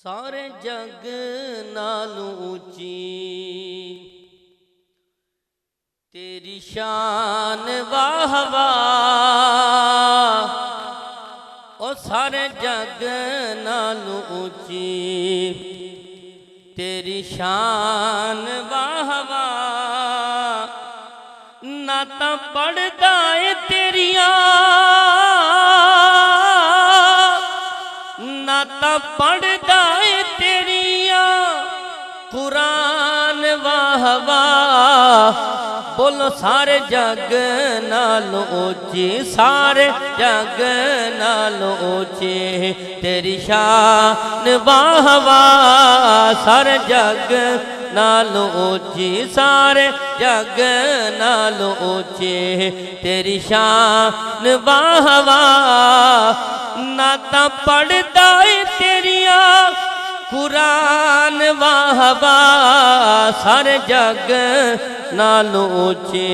सारे जग नालों ऊंची तेरी शान वाह वाह, ओ सारे जग नालों ऊंची तेरी शान वाह वाह। नाता पढ़दा है तेरिया, नाता पढ़दा है तेरिया कुरान वाह वाह। बोलो सारे जग नालों ऊंची, सारे जग नालों ऊंची तेरी शान वाह वाह। सारे जग नालों ऊंची, सारे जग नालों ऊंची तेरी शान वाह वाह। नाता पढ़दा है तेरिया कुरान वाह वाह। सारे जग नालों ऊंची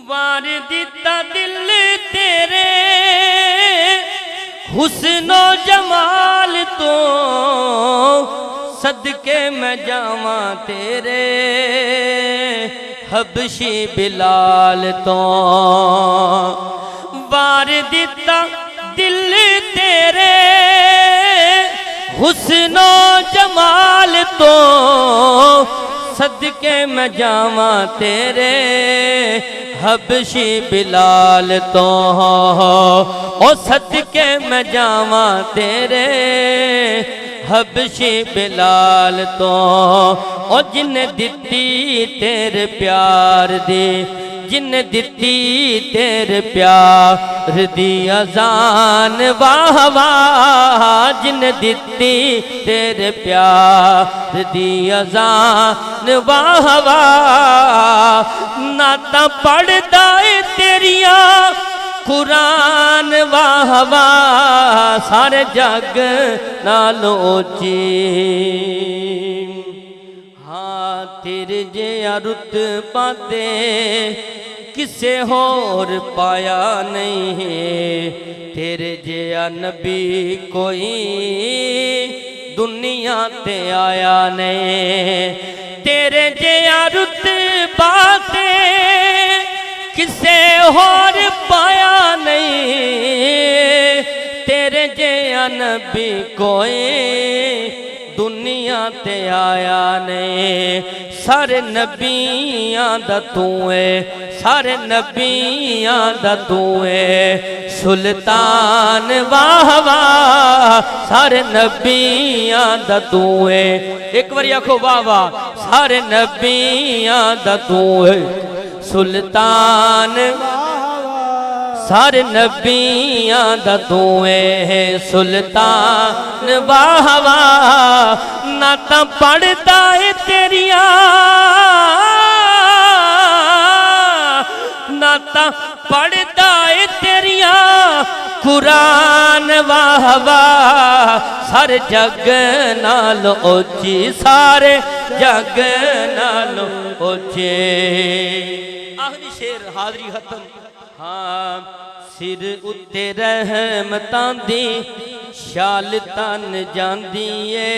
वार दिता दिल तेरे हुस्नो जमाल तो, सदके मैं जावा तेरे हबशी बिलाल तो। वार दिता दिल तेरे हुस्नो जमाल तो, सदके मैं जावा तेरे हबशी बिलाल तो। ओ सदके मैं जावा तेरे हबशी बिलाल तो। ओ जिन्ने दिती तेरे प्यार दी, जिन्ने दिती तेरे प्यार दी अजान वाह वाह। जिन्ने दिती तेरे प्यार दी अजान वाह वाह। नाता पढ़दा है तेरिया कुरान वाह वाह। सारे जग नालों ऊंची हाँ तेरे जिया रुतबा ते किसे होर पाया नहीं। तेरे जिया नबी कोई दुनिया ते आया नहीं। तेरे जिया रुतबा ते किसे होर पाया नहीं। तेरे जिया नबी कोई दुनिया ते आया नहीं। सारे नबियां दा तू है, सारे नबियां दा तू है सुल्तान वाह वाह। सारे नबियां दा तू है, एक बार आखो वाह वाह। सारे नबियां दा तू है सुल्तान, सारे नबियां दा तू है सुल्तान वाह वाह। नाता पढ़दा है तेरिया, नाता पढ़दा है तेरिया कुरान वाह वाह। सारे जग नालों ऊंची, सारे जग नालों ऊंची। आखिरी शेर हाजरी खत्म। हाँ सिर उत्ते रहमतां दी शाल तन जांदी ए।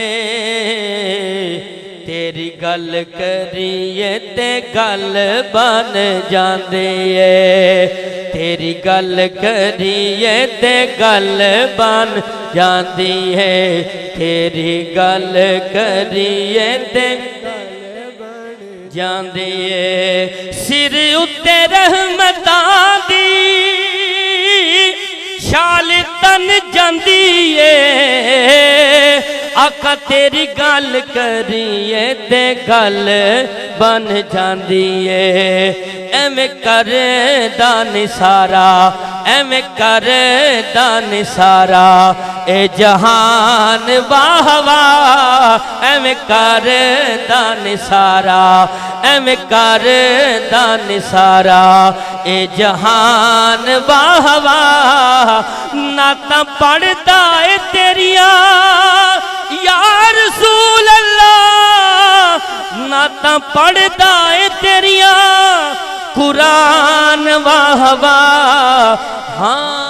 तेरी गल करिए ते गल बन जांदी ए। तेरी गल करिए ते गल बन जांदी है। तेरी गल करिए ते जांदी है। सिर उत्ते रहमतां दी शाल तन जांदी है। आका तेरी गल करिए ते गल बन जांदी है। एवें करदा निसारा, एवें करदा निसारा ए जहान वाह वाह। एवें करदा निसारा, एवें करदा निसारा ए जहान वाह वाह। नाता पढ़दा है तेरिया या रसूल अल्लाह। नाता पढ़दा है तेरिया कुरान वाह वाह। हाँ